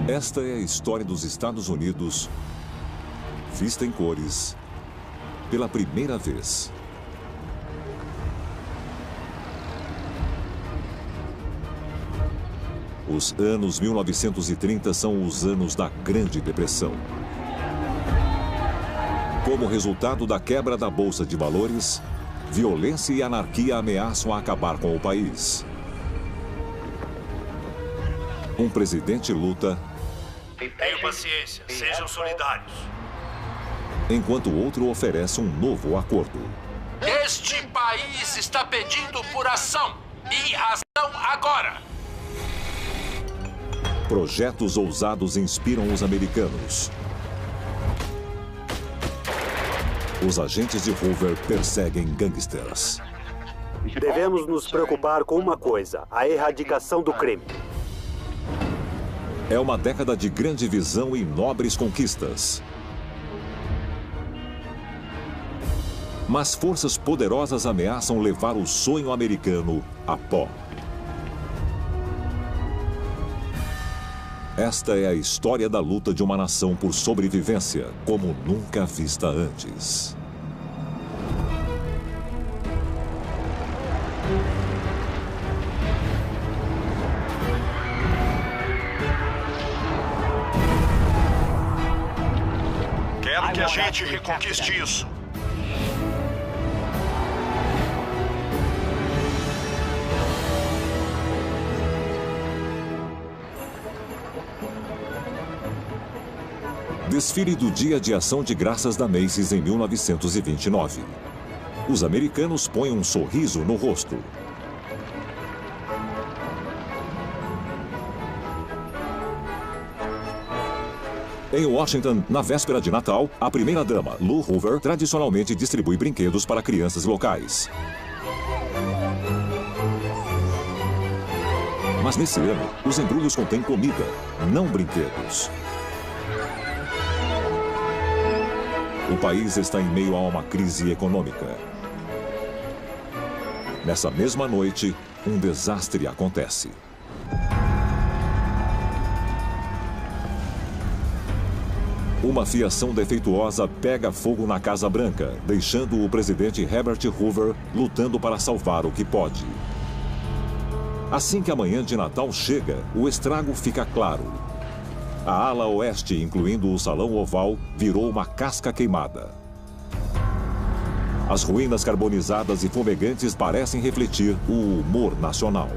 Esta é a história dos Estados Unidos, vista em cores, pela primeira vez. Os anos 1930 são os anos da Grande Depressão. Como resultado da quebra da Bolsa de Valores, violência e anarquia ameaçam acabar com o país. Um presidente luta... Tenham paciência, sejam solidários. Enquanto o outro oferece um novo acordo. Este país está pedindo por ação. E ação agora. Projetos ousados inspiram os americanos. Os agentes de Hoover perseguem gangsters. Devemos nos preocupar com uma coisa: a erradicação do crime. É uma década de grande visão e nobres conquistas. Mas forças poderosas ameaçam levar o sonho americano a pó. Esta é a história da luta de uma nação por sobrevivência, como nunca vista antes. Quero que a gente reconquiste isso. Desfile do Dia de Ação de Graças da Macy's em 1929. Os americanos põem um sorriso no rosto. Em Washington, na véspera de Natal, a primeira-dama, Lou Hoover, tradicionalmente distribui brinquedos para crianças locais. Mas nesse ano, os embrulhos contêm comida, não brinquedos. O país está em meio a uma crise econômica. Nessa mesma noite, um desastre acontece. Uma fiação defeituosa pega fogo na Casa Branca, deixando o presidente Herbert Hoover lutando para salvar o que pode. Assim que a manhã de Natal chega, o estrago fica claro. A ala oeste, incluindo o Salão Oval, virou uma casca queimada. As ruínas carbonizadas e fumegantes parecem refletir o humor nacional.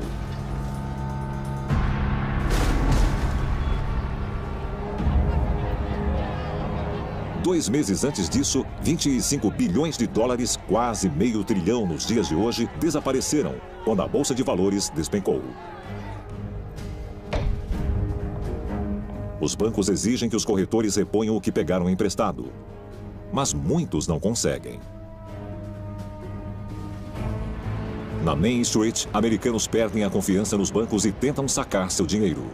Dois meses antes disso, 25 bilhões de dólares, quase meio trilhão nos dias de hoje, desapareceram quando a Bolsa de Valores despencou. Os bancos exigem que os corretores reponham o que pegaram emprestado, mas muitos não conseguem. Na Main Street, americanos perdem a confiança nos bancos e tentam sacar seu dinheiro.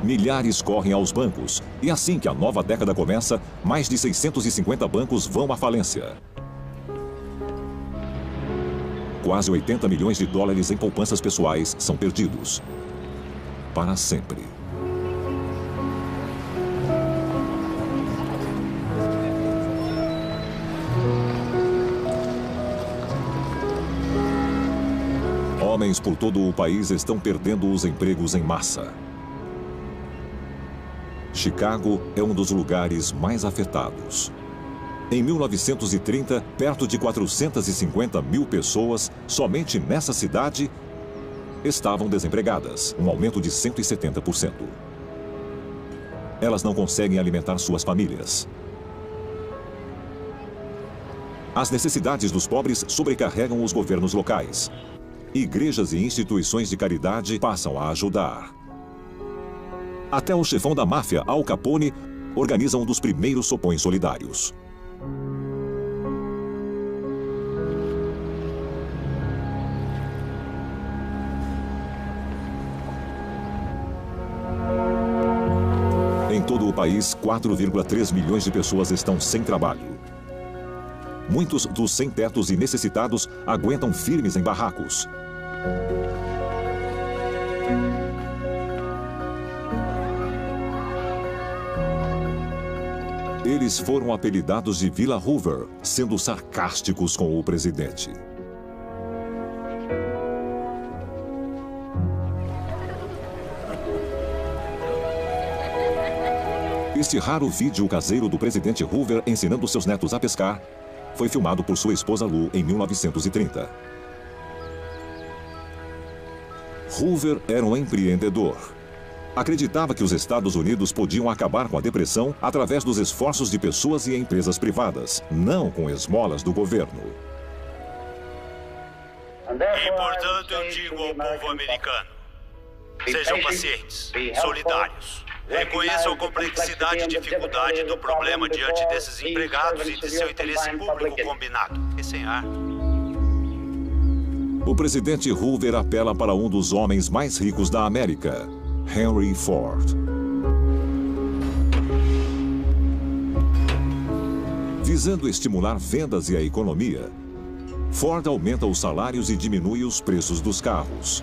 Milhares correm aos bancos, e assim que a nova década começa, mais de 650 bancos vão à falência. Quase 80 milhões de dólares em poupanças pessoais são perdidos. Para sempre. Homens por todo o país estão perdendo os empregos em massa. Chicago é um dos lugares mais afetados. Em 1930, perto de 450 mil pessoas, somente nessa cidade, estavam desempregadas, um aumento de 170%. Elas não conseguem alimentar suas famílias. As necessidades dos pobres sobrecarregam os governos locais. Igrejas e instituições de caridade passam a ajudar. Até o chefão da máfia, Al Capone, organiza um dos primeiros sopões solidários. Em todo o país, 4,3 milhões de pessoas estão sem trabalho. muitos dos sem-tetos e necessitados aguentam firmes em barracos. Eles foram apelidados de Vila Hoover, sendo sarcásticos com o presidente. Este raro vídeo caseiro do presidente Hoover ensinando seus netos a pescar foi filmado por sua esposa Lou em 1930. Hoover era um empreendedor. Acreditava que os Estados Unidos podiam acabar com a depressão através dos esforços de pessoas e empresas privadas, não com esmolas do governo. E, portanto, eu digo ao povo americano: sejam pacientes, solidários. Reconheçam a complexidade e dificuldade do problema diante desses empregados e de seu interesse público combinado. E sem ar. O presidente Hoover apela para um dos homens mais ricos da América, Henry Ford. Visando estimular vendas e a economia, Ford aumenta os salários e diminui os preços dos carros.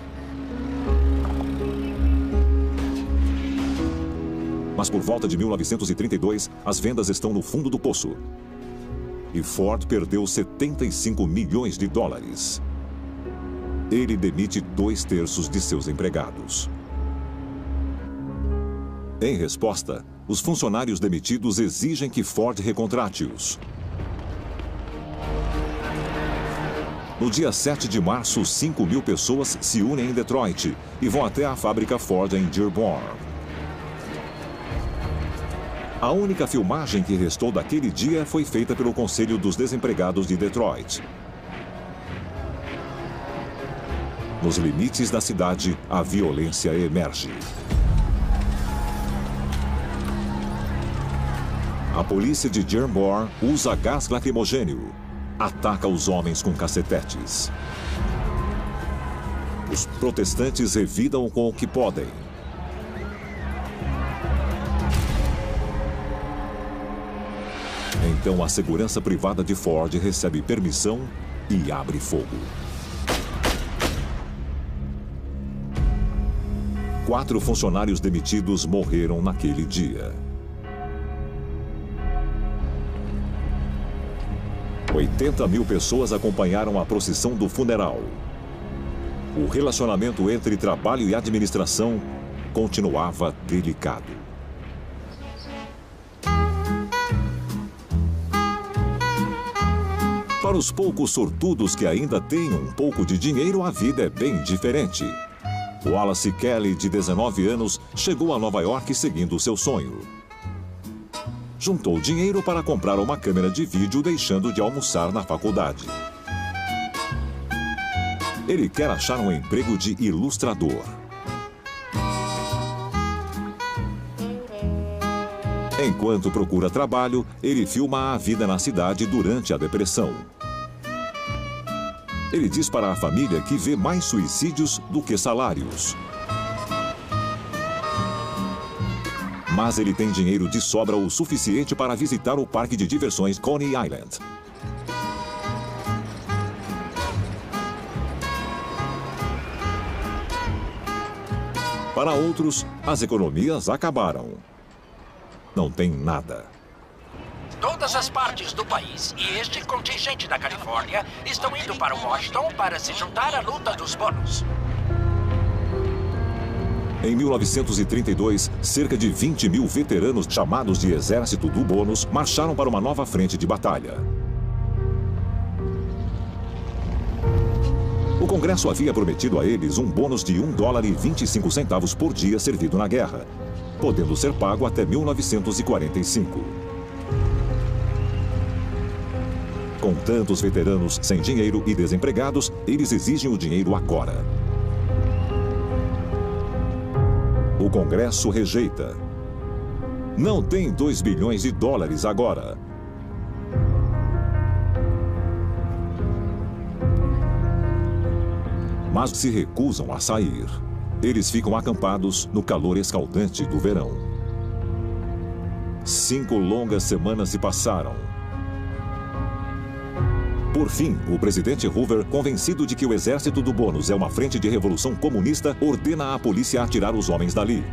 Mas por volta de 1932, as vendas estão no fundo do poço. E Ford perdeu 75 milhões de dólares. Ele demite 2/3 de seus empregados. Em resposta, os funcionários demitidos exigem que Ford recontrate-os. No dia 7 de março, 5.000 pessoas se unem em Detroit e vão até a fábrica Ford em Dearborn. A única filmagem que restou daquele dia foi feita pelo Conselho dos Desempregados de Detroit. Nos limites da cidade, a violência emerge. A polícia de Dearborn usa gás lacrimogêneo. Ataca os homens com cacetetes. Os protestantes revidam com o que podem. Então a segurança privada de Ford recebe permissão e abre fogo. 4 funcionários demitidos morreram naquele dia. 80.000 pessoas acompanharam a procissão do funeral. O relacionamento entre trabalho e administração continuava delicado. Para os poucos sortudos que ainda têm um pouco de dinheiro, a vida é bem diferente. Wallace Kelly, de 19 anos, chegou a Nova York seguindo seu sonho. Juntou dinheiro para comprar uma câmera de vídeo, deixando de almoçar na faculdade. Ele quer achar um emprego de ilustrador. Enquanto procura trabalho, ele filma a vida na cidade durante a depressão. Ele diz para a família que vê mais suicídios do que salários. Mas ele tem dinheiro de sobra o suficiente para visitar o parque de diversões Coney Island. Para outros, as economias acabaram. Não tem nada. Todas as partes do país e este contingente da Califórnia estão indo para Washington para se juntar à luta dos bônus. Em 1932, cerca de 20.000 veteranos chamados de Exército do Bônus marcharam para uma nova frente de batalha. O Congresso havia prometido a eles um bônus de $1,25 por dia servido na guerra, podendo ser pago até 1945. Com tantos veteranos sem dinheiro e desempregados, eles exigem o dinheiro agora. O Congresso rejeita. Não tem $2 bilhões agora. Mas se recusam a sair. Eles ficam acampados no calor escaldante do verão. 5 longas semanas se passaram. Por fim, o presidente Hoover, convencido de que o exército do bônus é uma frente de revolução comunista, ordena à polícia atirar os homens dali.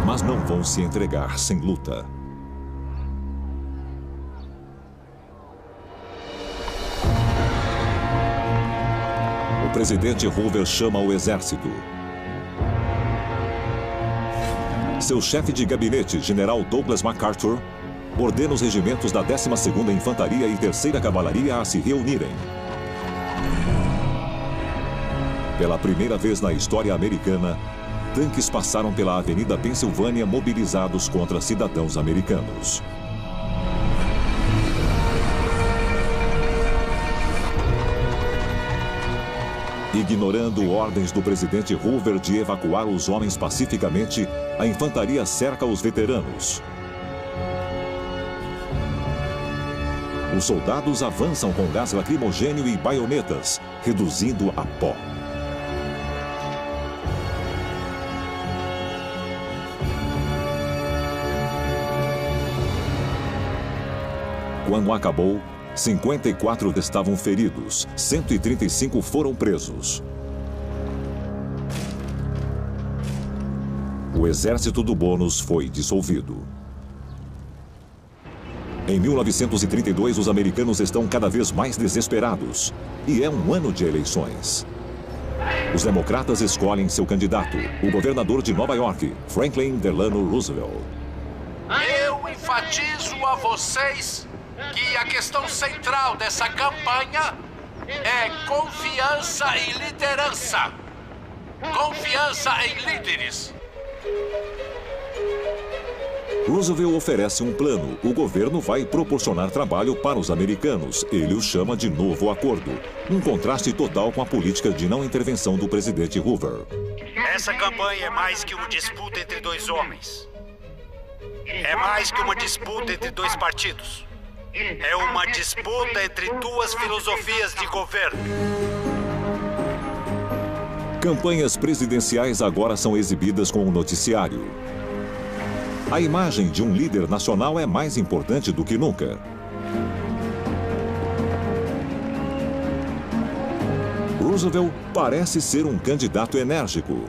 Mas não vão se entregar sem luta. O presidente Hoover chama o exército. Seu chefe de gabinete, general Douglas MacArthur, ordena os regimentos da 12ª Infantaria e 3ª Cavalaria a se reunirem. Pela primeira vez na história americana, tanques passaram pela Avenida Pensilvânia mobilizados contra cidadãos americanos. Ignorando ordens do presidente Hoover de evacuar os homens pacificamente, a infantaria cerca os veteranos. Os soldados avançam com gás lacrimogênio e baionetas, reduzindo a pó. Quando acabou, 54 estavam feridos, 135 foram presos. O exército do bônus foi dissolvido. Em 1932, os americanos estão cada vez mais desesperados. E é um ano de eleições. Os democratas escolhem seu candidato, o governador de Nova York, Franklin Delano Roosevelt. Eu enfatizo a vocês que a questão central dessa campanha é confiança em liderança. Confiança em líderes. Roosevelt oferece um plano. O governo vai proporcionar trabalho para os americanos. Ele o chama de Novo Acordo. Um contraste total com a política de não intervenção do presidente Hoover. Essa campanha é mais que uma disputa entre dois homens. É mais que uma disputa entre dois partidos. É uma disputa entre duas filosofias de governo. Campanhas presidenciais agora são exibidas com o noticiário. A imagem de um líder nacional é mais importante do que nunca. Roosevelt parece ser um candidato enérgico.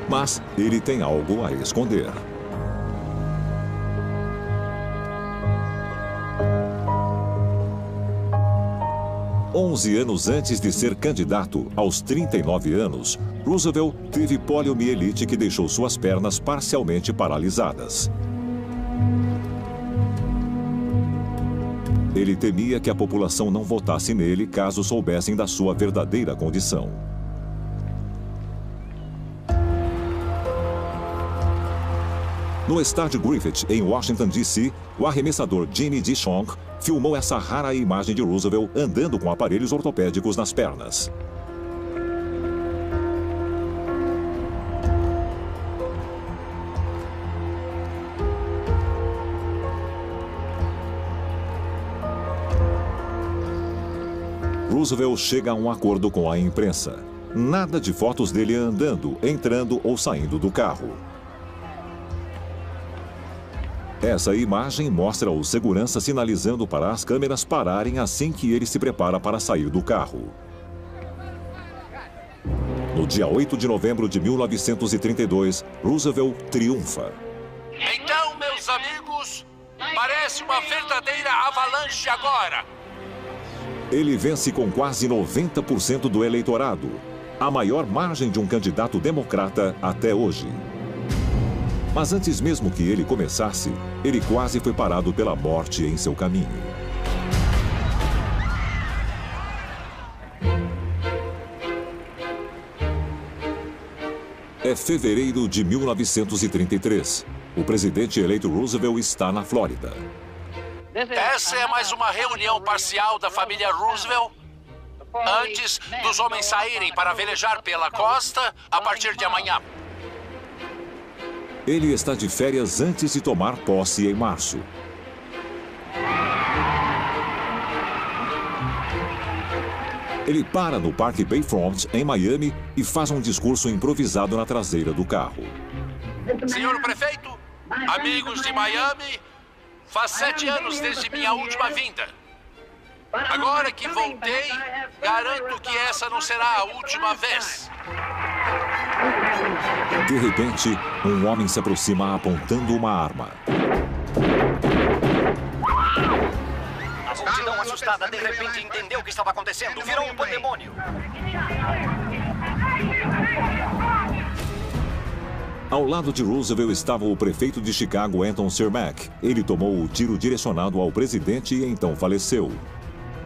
Mas ele tem algo a esconder. 11 anos antes de ser candidato, aos 39 anos, Roosevelt teve poliomielite que deixou suas pernas parcialmente paralisadas. Ele temia que a população não votasse nele caso soubessem da sua verdadeira condição. No estádio Griffith, em Washington, D.C., o arremessador Jimmy D. Shonk filmou essa rara imagem de Roosevelt andando com aparelhos ortopédicos nas pernas. Roosevelt chega a um acordo com a imprensa. Nada de fotos dele andando, entrando ou saindo do carro. Essa imagem mostra o segurança sinalizando para as câmeras pararem assim que ele se prepara para sair do carro. No dia 8 de novembro de 1932, Roosevelt triunfa. Então, meus amigos, parece uma verdadeira avalanche agora. Ele vence com quase 90% do eleitorado, a maior margem de um candidato democrata até hoje. Mas antes mesmo que ele começasse, ele quase foi parado pela morte em seu caminho. É fevereiro de 1933. O presidente eleito Roosevelt está na Flórida. Essa é mais uma reunião parcial da família Roosevelt antes dos homens saírem para velejar pela costa a partir de amanhã. Ele está de férias antes de tomar posse em março. Ele para no Parque Bayfront, em Miami, e faz um discurso improvisado na traseira do carro. Senhor prefeito, amigos de Miami, faz 7 anos desde minha última vinda. Agora que voltei, garanto que essa não será a última vez. De repente, um homem se aproxima apontando uma arma. A multidão assustada de repente entendeu o que estava acontecendo. Virou um pandemônio. Ao lado de Roosevelt estava o prefeito de Chicago, Anton Cermak. Ele tomou o tiro direcionado ao presidente e então faleceu.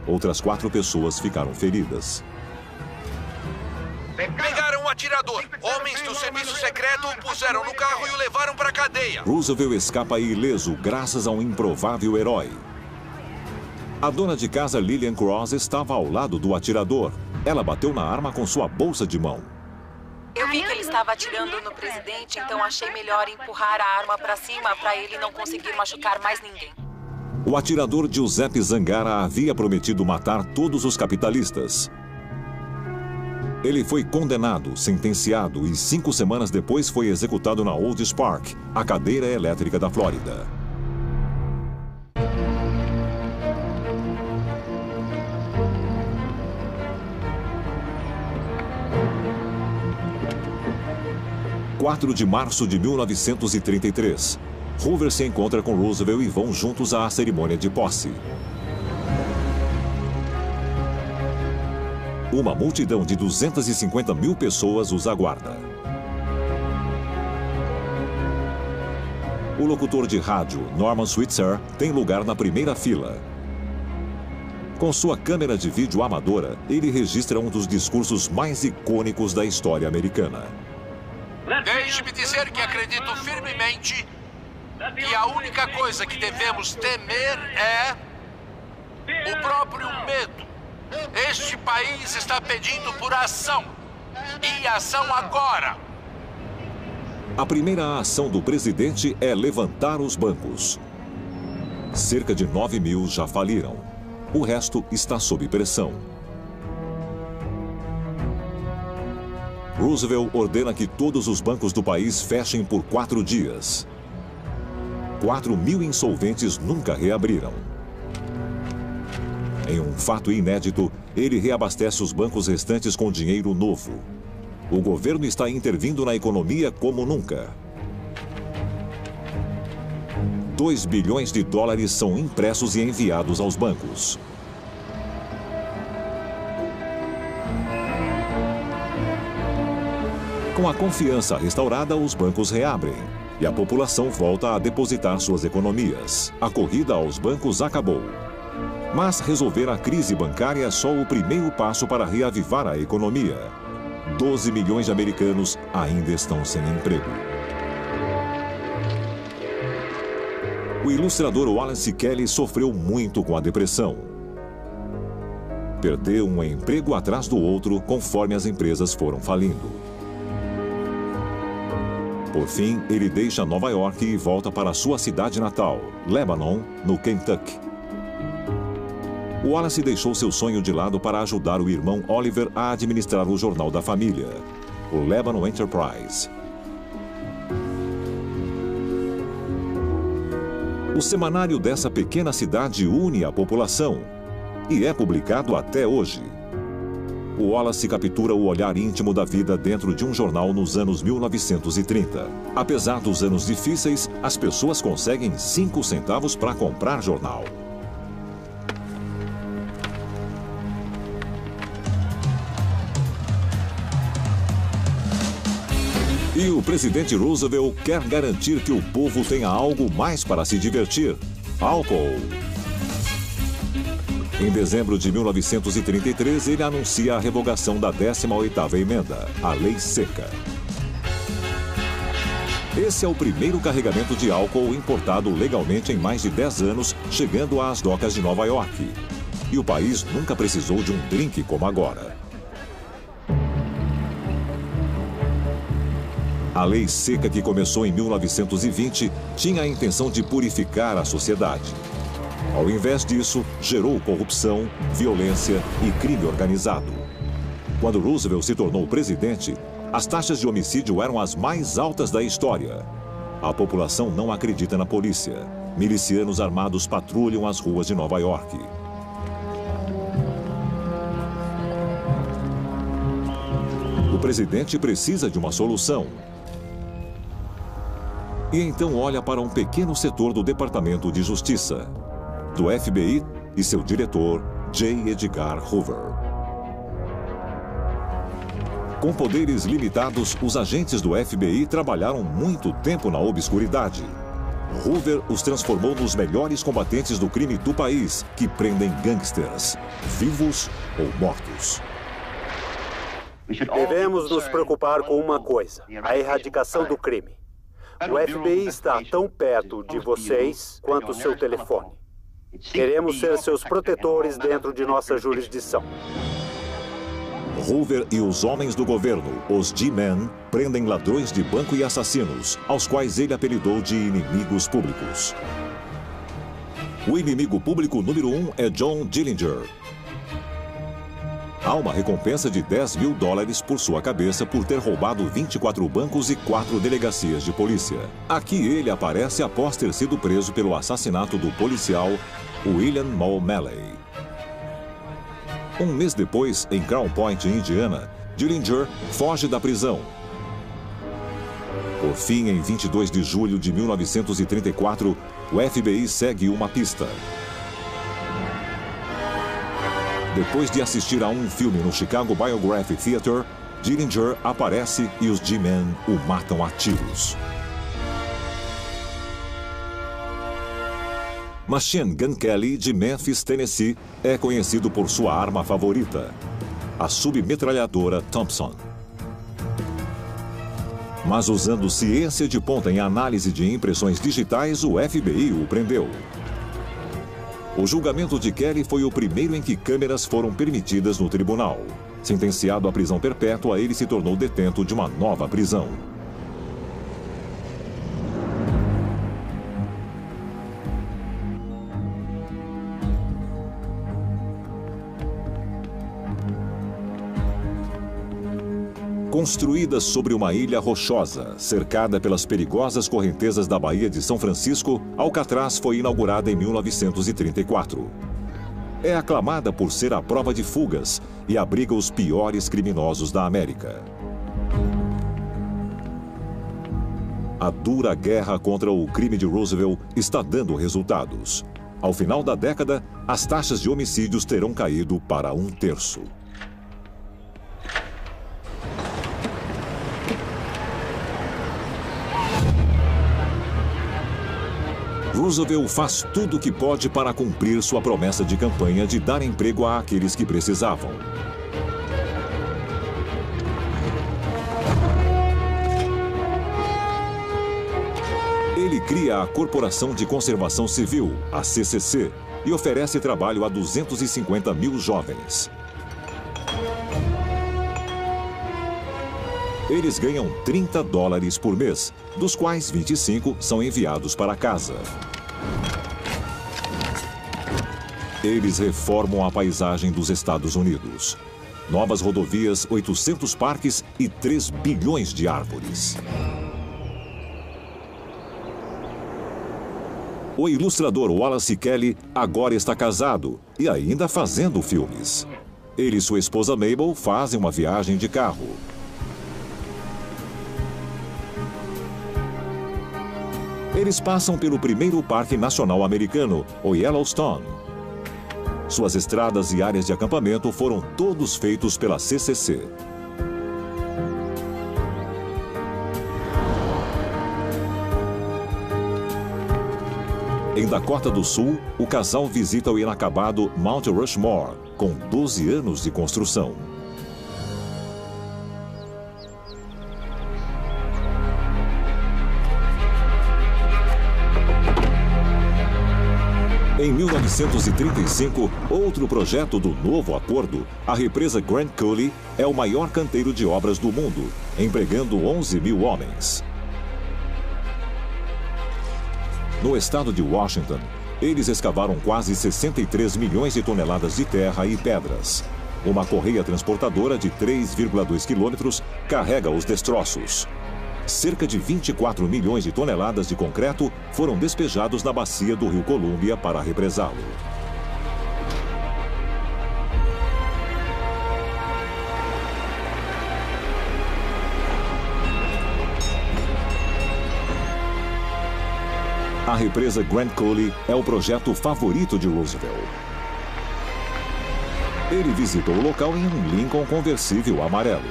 Outras 4 pessoas ficaram feridas. Pegaram o atirador. Homens do serviço secreto o puseram no carro e o levaram para a cadeia. Roosevelt escapa ileso graças a um improvável herói. A dona de casa, Lillian Cross, estava ao lado do atirador. Ela bateu na arma com sua bolsa de mão. Eu vi que ele estava atirando no presidente, então achei melhor empurrar a arma para cima para ele não conseguir machucar mais ninguém. O atirador Giuseppe Zangara havia prometido matar todos os capitalistas. Ele foi condenado, sentenciado e 5 semanas depois foi executado na Olds Park, a cadeira elétrica da Flórida. (4 de março de 1933). Hoover se encontra com Roosevelt e vão juntos à cerimônia de posse. Uma multidão de 250 mil pessoas os aguarda. O locutor de rádio, Norman Switzer, tem lugar na primeira fila. Com sua câmera de vídeo amadora, ele registra um dos discursos mais icônicos da história americana. Deixe-me dizer que acredito firmemente que a única coisa que devemos temer é o próprio medo. Este país está pedindo por ação. E ação agora. A primeira ação do presidente é levantar os bancos. Cerca de 9 mil já faliram. O resto está sob pressão. Roosevelt ordena que todos os bancos do país fechem por 4 dias. 4 mil insolventes nunca reabriram. Em um fato inédito, ele reabastece os bancos restantes com dinheiro novo. O governo está intervindo na economia como nunca. 2 bilhões de dólares são impressos e enviados aos bancos. Com a confiança restaurada, os bancos reabrem e a população volta a depositar suas economias. A corrida aos bancos acabou. Mas resolver a crise bancária é só o primeiro passo para reavivar a economia. 12 milhões de americanos ainda estão sem emprego. O ilustrador Wallace Kelly sofreu muito com a depressão. Perdeu um emprego atrás do outro conforme as empresas foram falindo. Por fim, ele deixa Nova York e volta para sua cidade natal, Lebanon, no Kentucky. Wallace deixou seu sonho de lado para ajudar o irmão Oliver a administrar o jornal da família, o Lebanon Enterprise. O semanário dessa pequena cidade une a população e é publicado até hoje. O Wallace captura o olhar íntimo da vida dentro de um jornal nos anos 1930. Apesar dos anos difíceis, as pessoas conseguem 5 centavos para comprar jornal. E o presidente Roosevelt quer garantir que o povo tenha algo mais para se divertir: álcool. Em dezembro de 1933, ele anuncia a revogação da 18ª emenda, a Lei Seca. Esse é o primeiro carregamento de álcool importado legalmente em mais de 10 anos, chegando às docas de Nova York. E o país nunca precisou de um drink como agora. A Lei Seca, que começou em 1920, tinha a intenção de purificar a sociedade. Ao invés disso, gerou corrupção, violência e crime organizado. Quando Roosevelt se tornou presidente, as taxas de homicídio eram as mais altas da história. A população não acredita na polícia. Milicianos armados patrulham as ruas de Nova York. O presidente precisa de uma solução. E então olha para um pequeno setor do Departamento de Justiça, do FBI e seu diretor, J. Edgar Hoover. Com poderes limitados, os agentes do FBI trabalharam muito tempo na obscuridade. Hoover os transformou nos melhores combatentes do crime do país, que prendem gangsters, vivos ou mortos. Devemos nos preocupar com uma coisa: a erradicação do crime. O FBI está tão perto de vocês quanto seu telefone. Queremos ser seus protetores dentro de nossa jurisdição. Hoover e os homens do governo, os G-Men, prendem ladrões de banco e assassinos, aos quais ele apelidou de inimigos públicos. O inimigo público número 1 é John Dillinger. Há uma recompensa de $10 mil por sua cabeça por ter roubado 24 bancos e 4 delegacias de polícia. Aqui ele aparece após ter sido preso pelo assassinato do policial William Mulmalley. Um mês depois, em Crown Point, Indiana, Dillinger foge da prisão. Por fim, em 22 de julho de 1934, o FBI segue uma pista. Depois de assistir a um filme no Chicago Biography Theater, Dillinger aparece e os G-Men o matam a tiros. Machine Gun Kelly, de Memphis, Tennessee, é conhecido por sua arma favorita, a submetralhadora Thompson. Mas usando ciência de ponta em análise de impressões digitais, o FBI o prendeu. O julgamento de Kelly foi o primeiro em que câmeras foram permitidas no tribunal. Sentenciado à prisão perpétua, ele se tornou detento de uma nova prisão. Construída sobre uma ilha rochosa, cercada pelas perigosas correntezas da Baía de São Francisco, Alcatraz foi inaugurada em 1934. É aclamada por ser a prova de fugas e abriga os piores criminosos da América. A dura guerra contra o crime de Roosevelt está dando resultados. Ao final da década, as taxas de homicídios terão caído para 1/3. Roosevelt faz tudo o que pode para cumprir sua promessa de campanha de dar emprego àqueles que precisavam. Ele cria a Corporação de Conservação Civil, a CCC, e oferece trabalho a 250 mil jovens. Eles ganham $30 por mês, dos quais 25 são enviados para casa. Eles reformam a paisagem dos Estados Unidos. Novas rodovias, 800 parques e 3 bilhões de árvores. O ilustrador Wallace Kelly agora está casado e ainda fazendo filmes. Ele e sua esposa Mabel fazem uma viagem de carro. Eles passam pelo primeiro parque nacional americano, o Yellowstone. Suas estradas e áreas de acampamento foram todos feitos pela CCC. Em Dakota do Sul, o casal visita o inacabado Mount Rushmore, com 12 anos de construção. Em 1935, outro projeto do novo acordo, a represa Grand Coulee é o maior canteiro de obras do mundo, empregando 11 mil homens. No estado de Washington, Eles escavaram quase 63 milhões de toneladas de terra e pedras. Uma correia transportadora de 3,2 quilômetros carrega os destroços. Cerca de 24 milhões de toneladas de concreto foram despejados na bacia do rio Colômbia para represá-lo. A represa Grand Coulee é o projeto favorito de Roosevelt. Ele visitou o local em um Lincoln conversível amarelo.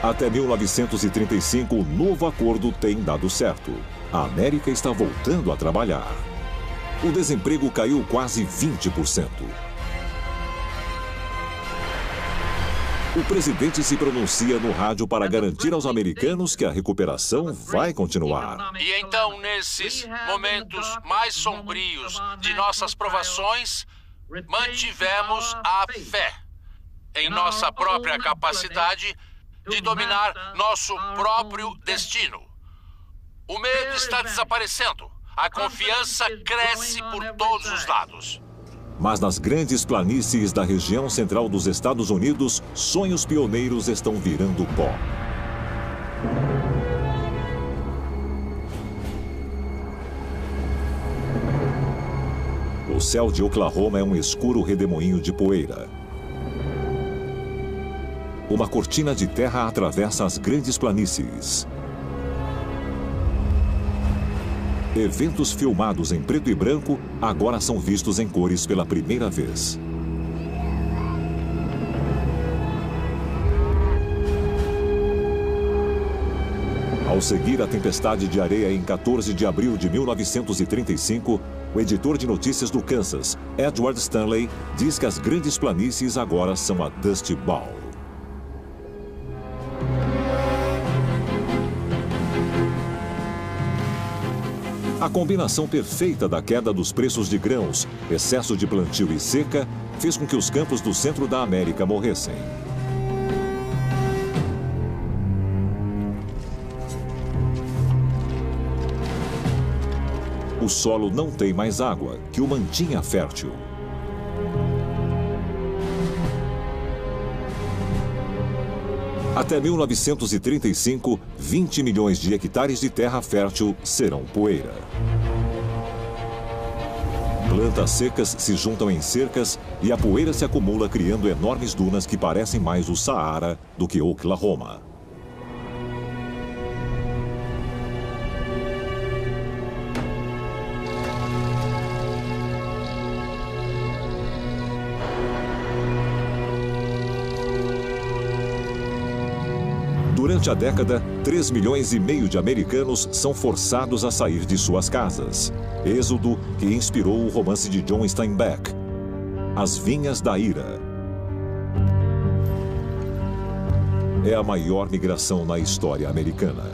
Até 1935, o novo acordo tem dado certo. A América está voltando a trabalhar. O desemprego caiu quase 20%. O presidente se pronuncia no rádio para garantir aos americanos que a recuperação vai continuar. E então, nesses momentos mais sombrios de nossas provações, mantivemos a fé em nossa própria capacidade de dominar nosso próprio destino. O medo está desaparecendo. A confiança cresce por todos os lados. Mas nas grandes planícies da região central dos Estados Unidos, sonhos pioneiros estão virando pó. O céu de Oklahoma é um escuro redemoinho de poeira. Uma cortina de terra atravessa as grandes planícies. Eventos filmados em preto e branco agora são vistos em cores pela primeira vez. Ao seguir a tempestade de areia em 14 de abril de 1935, o editor de notícias do Kansas, Edward Stanley, diz que as grandes planícies agora são a Dust Bowl. A combinação perfeita da queda dos preços de grãos, excesso de plantio e seca, fez com que os campos do centro da América morressem. O solo não tem mais água, que o mantinha fértil. Até 1935, 20 milhões de hectares de terra fértil serão poeira. Plantas secas se juntam em cercas e a poeira se acumula criando enormes dunas que parecem mais o Saara do que Oklahoma. Durante a década, 3,5 milhões de americanos são forçados a sair de suas casas. Êxodo que inspirou o romance de John Steinbeck, As Vinhas da Ira. É a maior migração na história americana.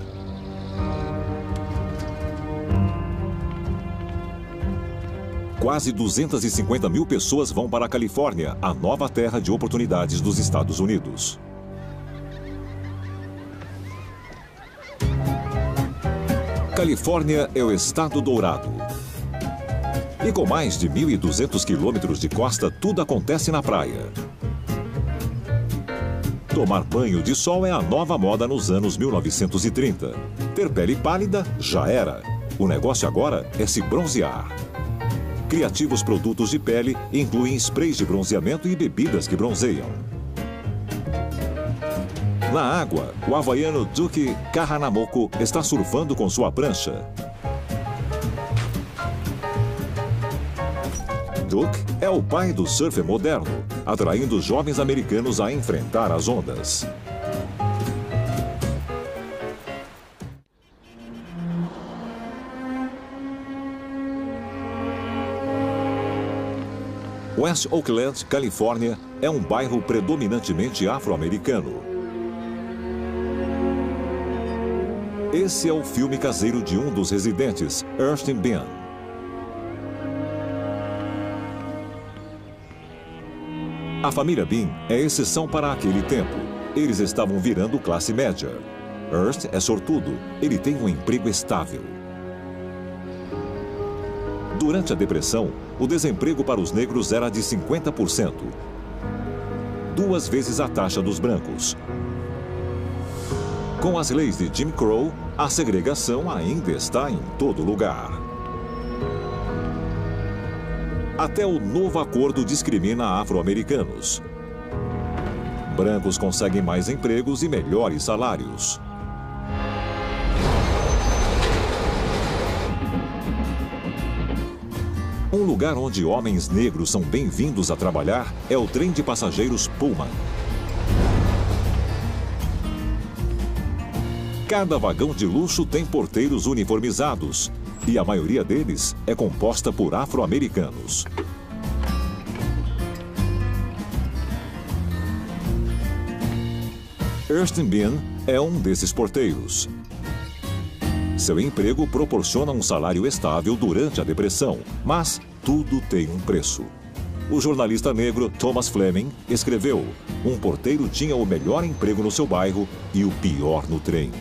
Quase 250 mil pessoas vão para a Califórnia, a nova terra de oportunidades dos Estados Unidos. Califórnia é o estado dourado. E com mais de 1.200 quilômetros de costa, tudo acontece na praia. Tomar banho de sol é a nova moda nos anos 1930. Ter pele pálida já era. O negócio agora é se bronzear. Criativos produtos de pele incluem sprays de bronzeamento e bebidas que bronzeiam. Na água, o havaiano Duke Kahanamoko está surfando com sua prancha. Duke é o pai do surf moderno, atraindo jovens americanos a enfrentar as ondas. West Oakland, Califórnia, é um bairro predominantemente afro-americano. Esse é o filme caseiro de um dos residentes, Erskine Bean. A família Bean é exceção para aquele tempo. Eles estavam virando classe média. Ernst é sortudo. Ele tem um emprego estável. Durante a Depressão, o desemprego para os negros era de 50%. 2 vezes a taxa dos brancos. Com as leis de Jim Crow, a segregação ainda está em todo lugar. Até o novo acordo discrimina afro-americanos. Brancos conseguem mais empregos e melhores salários. Um lugar onde homens negros são bem-vindos a trabalhar é o trem de passageiros Pullman. Cada vagão de luxo tem porteiros uniformizados e a maioria deles é composta por afro-americanos. Ernst Bean é um desses porteiros. Seu emprego proporciona um salário estável durante a Depressão, mas tudo tem um preço. O jornalista negro Thomas Fleming escreveu: um porteiro tinha o melhor emprego no seu bairro e o pior no trem.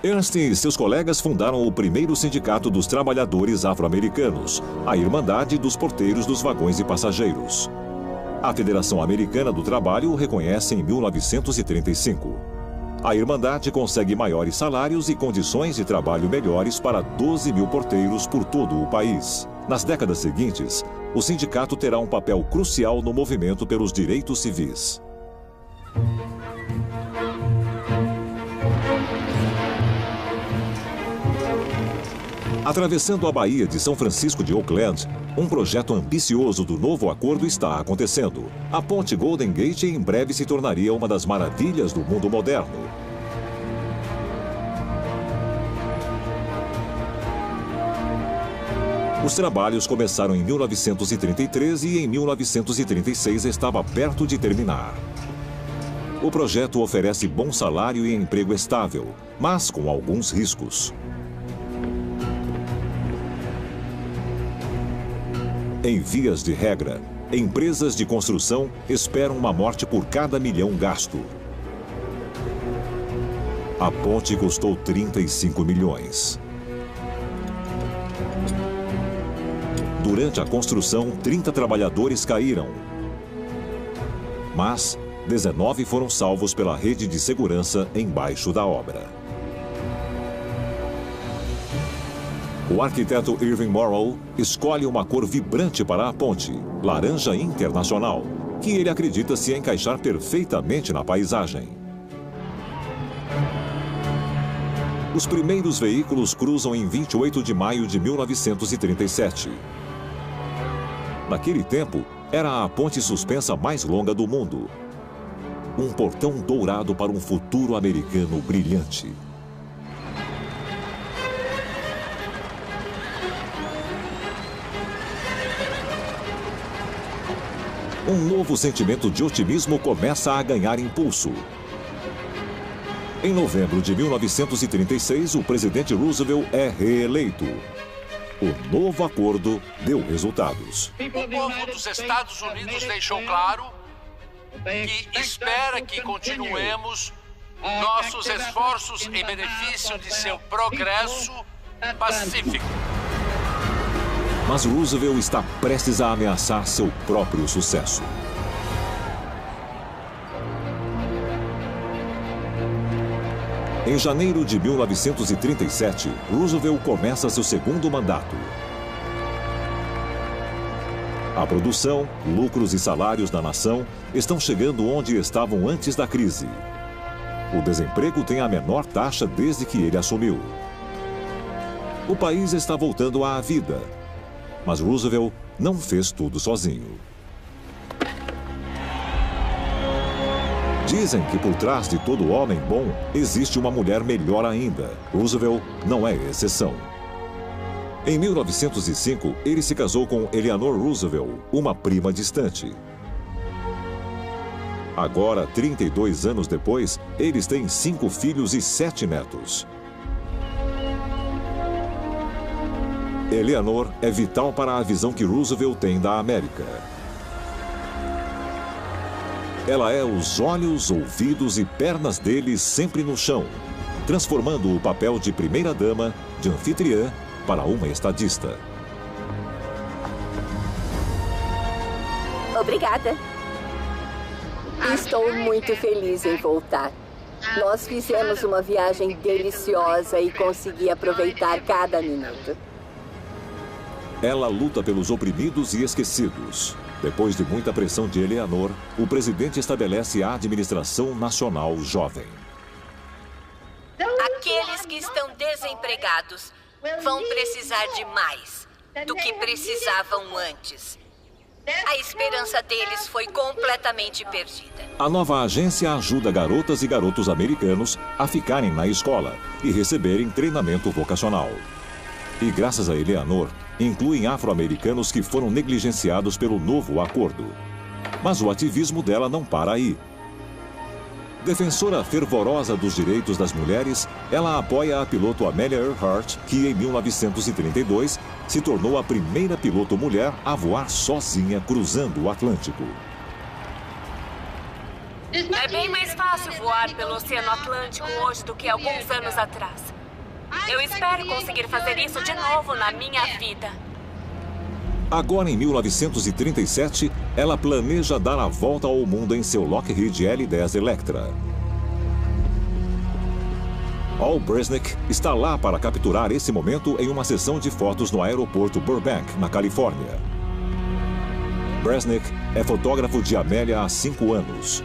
Ernst e seus colegas fundaram o primeiro sindicato dos trabalhadores afro-americanos, a Irmandade dos Porteiros dos Vagões de Passageiros. A Federação Americana do Trabalho o reconhece em 1935. A Irmandade consegue maiores salários e condições de trabalho melhores para 12 mil porteiros por todo o país. Nas décadas seguintes, o sindicato terá um papel crucial no movimento pelos direitos civis. Atravessando a Baía de São Francisco de Oakland, um projeto ambicioso do novo acordo está acontecendo. A ponte Golden Gate em breve se tornaria uma das maravilhas do mundo moderno. Os trabalhos começaram em 1933 e em 1936 estava perto de terminar. O projeto oferece bom salário e emprego estável, mas com alguns riscos. Em vias de regra, empresas de construção esperam uma morte por cada milhão gasto. A ponte custou 35 milhões. Durante a construção, 30 trabalhadores caíram. Mas 19 foram salvos pela rede de segurança embaixo da obra. O arquiteto Irving Morrow escolhe uma cor vibrante para a ponte, laranja internacional, que ele acredita se encaixar perfeitamente na paisagem. Os primeiros veículos cruzam em 28 de maio de 1937. Naquele tempo, era a ponte suspensa mais longa do mundo. Um portão dourado para um futuro americano brilhante. Um novo sentimento de otimismo começa a ganhar impulso. Em novembro de 1936, o presidente Roosevelt é reeleito. O novo acordo deu resultados. O povo dos Estados Unidos deixou claro que espera que continuemos nossos esforços em benefício de seu progresso pacífico. Mas Roosevelt está prestes a ameaçar seu próprio sucesso. Em janeiro de 1937, Roosevelt começa seu segundo mandato. A produção, lucros e salários da nação estão chegando onde estavam antes da crise. O desemprego tem a menor taxa desde que ele assumiu. O país está voltando à vida. Mas Roosevelt não fez tudo sozinho. Dizem que por trás de todo homem bom existe uma mulher melhor ainda. Roosevelt não é exceção. Em 1905, ele se casou com Eleanor Roosevelt, uma prima distante. Agora, 32 anos depois, eles têm 5 filhos e 7 netos. Eleanor é vital para a visão que Roosevelt tem da América. Ela é os olhos, ouvidos e pernas dele sempre no chão, transformando o papel de primeira-dama, de anfitriã, para uma estadista. Obrigada. Estou muito feliz em voltar. Nós fizemos uma viagem deliciosa e consegui aproveitar cada minuto. Ela luta pelos oprimidos e esquecidos. Depois de muita pressão de Eleanor, o presidente estabelece a Administração Nacional Jovem. Aqueles que estão desempregados vão precisar de mais do que precisavam antes. A esperança deles foi completamente perdida. A nova agência ajuda garotas e garotos americanos a ficarem na escola e receberem treinamento vocacional. E graças a Eleanor, incluem afro-americanos que foram negligenciados pelo novo acordo. Mas o ativismo dela não para aí. Defensora fervorosa dos direitos das mulheres, ela apoia a piloto Amelia Earhart, que em 1932 se tornou a primeira piloto mulher a voar sozinha cruzando o Atlântico. É bem mais fácil voar pelo Oceano Atlântico hoje do que alguns anos atrás. Eu espero conseguir fazer isso de novo na minha vida. Agora, em 1937, ela planeja dar a volta ao mundo em seu Lockheed L-10 Electra. Al Bresnik está lá para capturar esse momento em uma sessão de fotos no aeroporto Burbank, na Califórnia. Bresnik é fotógrafo de Amélia há 5 anos.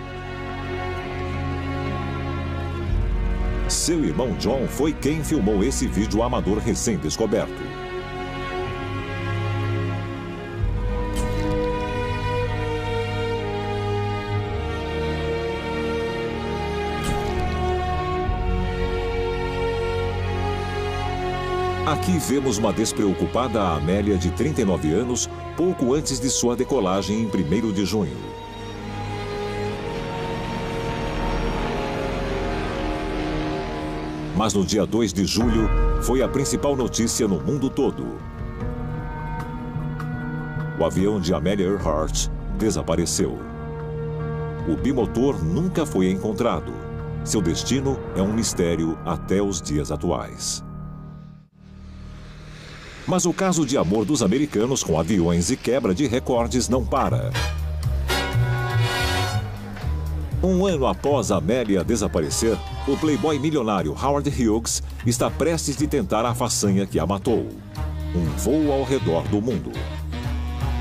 Seu irmão John foi quem filmou esse vídeo amador recém-descoberto. Aqui vemos uma despreocupada Amélia de 39 anos, pouco antes de sua decolagem em 1º de junho. Mas no dia 2 de julho, foi a principal notícia no mundo todo. O avião de Amelia Earhart desapareceu. O bimotor nunca foi encontrado. Seu destino é um mistério até os dias atuais. Mas o caso de amor dos americanos com aviões e quebra de recordes não para. Um ano após Amélia desaparecer, o playboy milionário Howard Hughes está prestes de tentar a façanha que a matou. Um voo ao redor do mundo.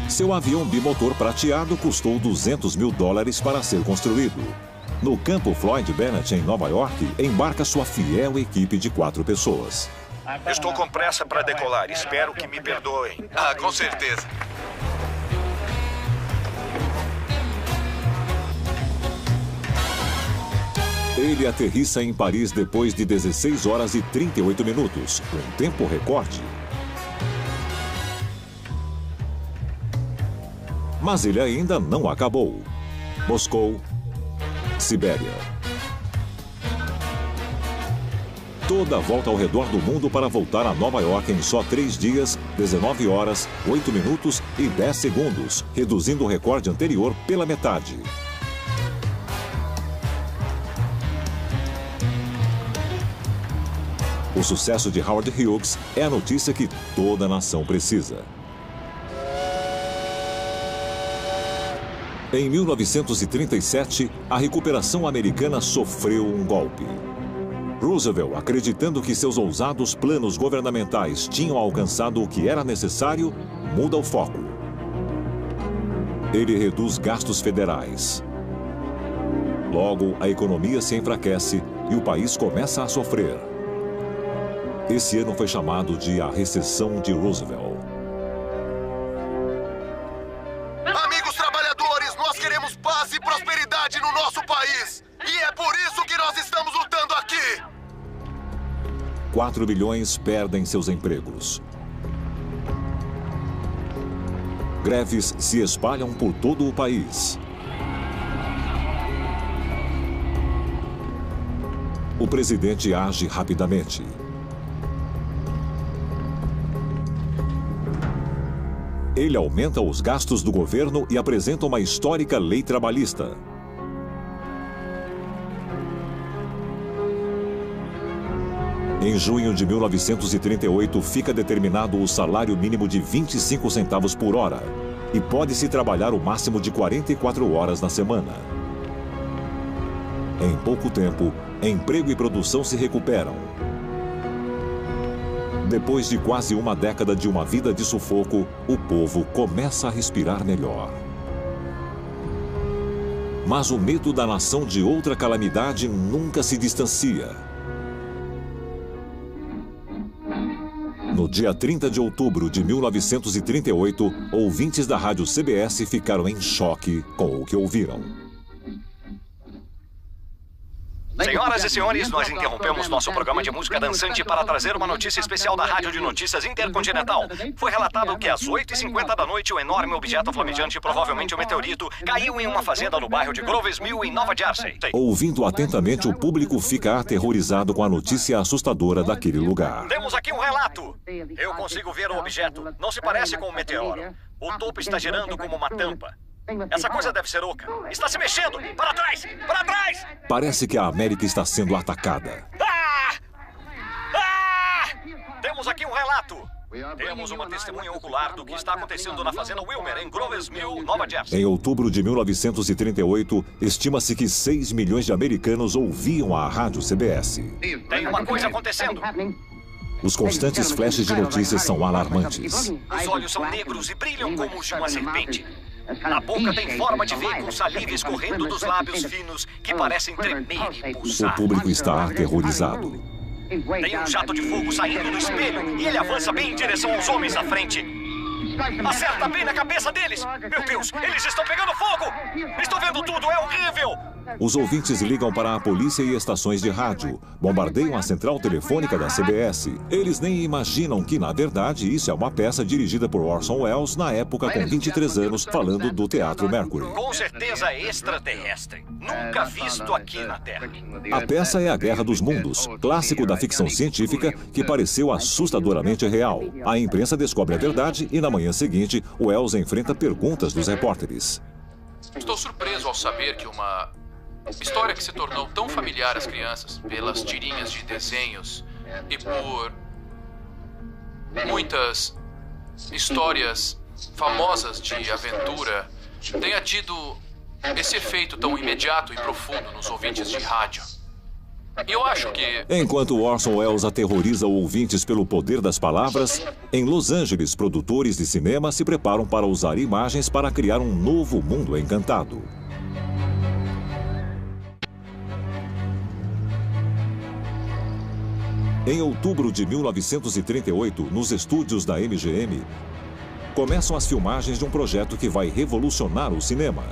Seu avião bimotor prateado custou $200 mil para ser construído. No campo Floyd Bennett, em Nova York, embarca sua fiel equipe de 4 pessoas. Estou com pressa para decolar. Espero que me perdoem. Ah, com certeza. Ele aterrissa em Paris depois de 16 horas e 38 minutos, um tempo recorde. Mas ele ainda não acabou. Moscou, Sibéria. Toda a volta ao redor do mundo para voltar a Nova York em só 3 dias, 19 horas, 8 minutos e 10 segundos, reduzindo o recorde anterior pela metade. O sucesso de Howard Hughes é a notícia que toda a nação precisa. Em 1937, a recuperação americana sofreu um golpe. Roosevelt, acreditando que seus ousados planos governamentais tinham alcançado o que era necessário, muda o foco. Ele reduz gastos federais. Logo, a economia se enfraquece e o país começa a sofrer. Esse ano foi chamado de a recessão de Roosevelt. Amigos trabalhadores, nós queremos paz e prosperidade no nosso país. E é por isso que nós estamos lutando aqui. 4 milhões perdem seus empregos. Greves se espalham por todo o país. O presidente age rapidamente. Ele aumenta os gastos do governo e apresenta uma histórica lei trabalhista. Em junho de 1938, fica determinado o salário mínimo de 25 centavos por hora e pode-se trabalhar o máximo de 44 horas na semana. Em pouco tempo, emprego e produção se recuperam. Depois de quase uma década de uma vida de sufoco, o povo começa a respirar melhor. Mas o medo da nação de outra calamidade nunca se distancia. No dia 30 de outubro de 1938, ouvintes da rádio CBS ficaram em choque com o que ouviram. Senhoras e senhores, nós interrompemos nosso programa de música dançante para trazer uma notícia especial da Rádio de Notícias Intercontinental. Foi relatado que às 8h50 da noite, um enorme objeto flamejante, provavelmente um meteorito, caiu em uma fazenda no bairro de Groves Mill, em Nova Jersey. Ouvindo atentamente, o público fica aterrorizado com a notícia assustadora daquele lugar. Temos aqui um relato. Eu consigo ver o objeto. Não se parece com um meteoro. O topo está girando como uma tampa. Essa coisa deve ser oca. Está se mexendo! Para trás! Para trás! Parece que a América está sendo atacada. Temos aqui um relato. Temos uma testemunha ocular do que está acontecendo na fazenda Wilmer, em Groves Mill, Nova Jersey. Em outubro de 1938, estima-se que 6 milhões de americanos ouviam a rádio CBS. Tem uma coisa acontecendo. Os constantes flashes de notícias são alarmantes. Os olhos são negros e brilham como os de uma serpente. A boca tem forma de V com saliva escorrendo dos lábios finos que parecem tremer e pulsar. O público está aterrorizado. Tem um jato de fogo saindo do espelho e ele avança bem em direção aos homens na frente. Acerta bem na cabeça deles! Meu Deus, eles estão pegando fogo! Estou vendo tudo, é horrível! Os ouvintes ligam para a polícia e estações de rádio, bombardeiam a central telefônica da CBS. Eles nem imaginam que, na verdade, isso é uma peça dirigida por Orson Welles na época com 23 anos, falando do Teatro Mercury. Com certeza extraterrestre. Nunca visto aqui na Terra. A peça é A Guerra dos Mundos, clássico da ficção científica que pareceu assustadoramente real. A imprensa descobre a verdade e, na manhã seguinte, Welles enfrenta perguntas dos repórteres. Estou surpreso ao saber que uma história que se tornou tão familiar às crianças pelas tirinhas de desenhos e por muitas histórias famosas de aventura tenha tido esse efeito tão imediato e profundo nos ouvintes de rádio. E eu acho que... Enquanto Orson Welles aterroriza ouvintes pelo poder das palavras, em Los Angeles, produtores de cinema se preparam para usar imagens para criar um novo mundo encantado. Em outubro de 1938, nos estúdios da MGM, começam as filmagens de um projeto que vai revolucionar o cinema.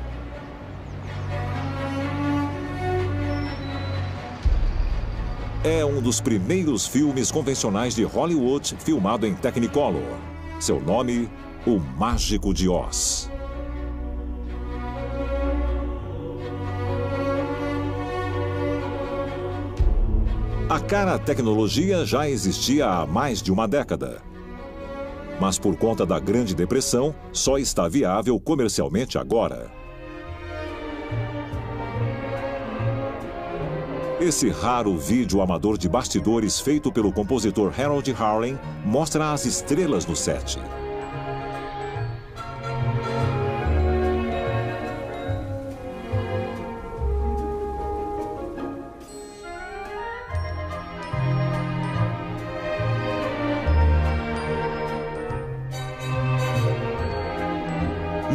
É um dos primeiros filmes convencionais de Hollywood filmado em Technicolor. Seu nome, O Mágico de Oz. A cara tecnologia já existia há mais de uma década. Mas por conta da Grande Depressão, só está viável comercialmente agora. Esse raro vídeo amador de bastidores feito pelo compositor Harold Harlan mostra as estrelas no set.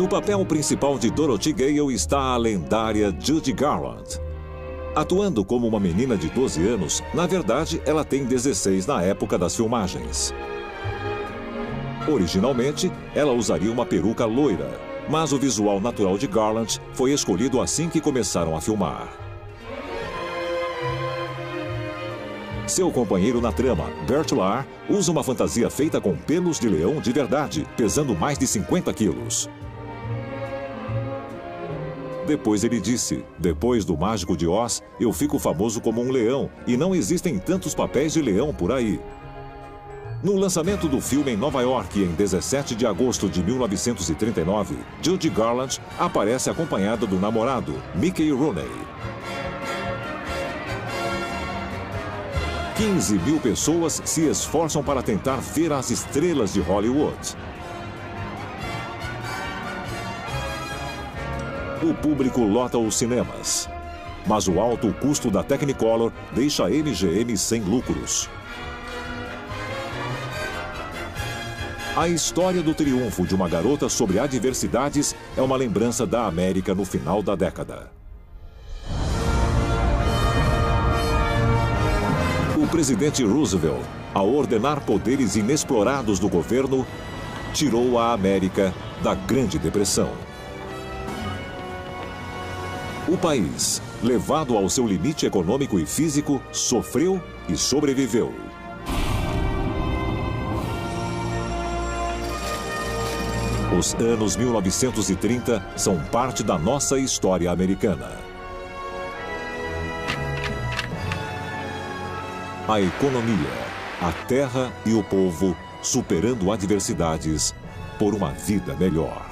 No papel principal de Dorothy Gale está a lendária Judy Garland. Atuando como uma menina de 12 anos, na verdade, ela tem 16 na época das filmagens. Originalmente, ela usaria uma peruca loira, mas o visual natural de Garland foi escolhido assim que começaram a filmar. Seu companheiro na trama, Bert Lahr, usa uma fantasia feita com pelos de leão de verdade, pesando mais de 50 quilos. Depois ele disse, depois do Mágico de Oz, eu fico famoso como um leão e não existem tantos papéis de leão por aí. No lançamento do filme em Nova York, em 17 de agosto de 1939, Judy Garland aparece acompanhada do namorado, Mickey Rooney, 15 mil pessoas se esforçam para tentar ver as estrelas de Hollywood. O público lota os cinemas, mas o alto custo da Technicolor deixa a MGM sem lucros. A história do triunfo de uma garota sobre adversidades é uma lembrança da América no final da década. O presidente Roosevelt, ao ordenar poderes inexplorados do governo, tirou a América da Grande Depressão. O país, levado ao seu limite econômico e físico, sofreu e sobreviveu. Os anos 1930 são parte da nossa história americana. A economia, a terra e o povo superando adversidades por uma vida melhor.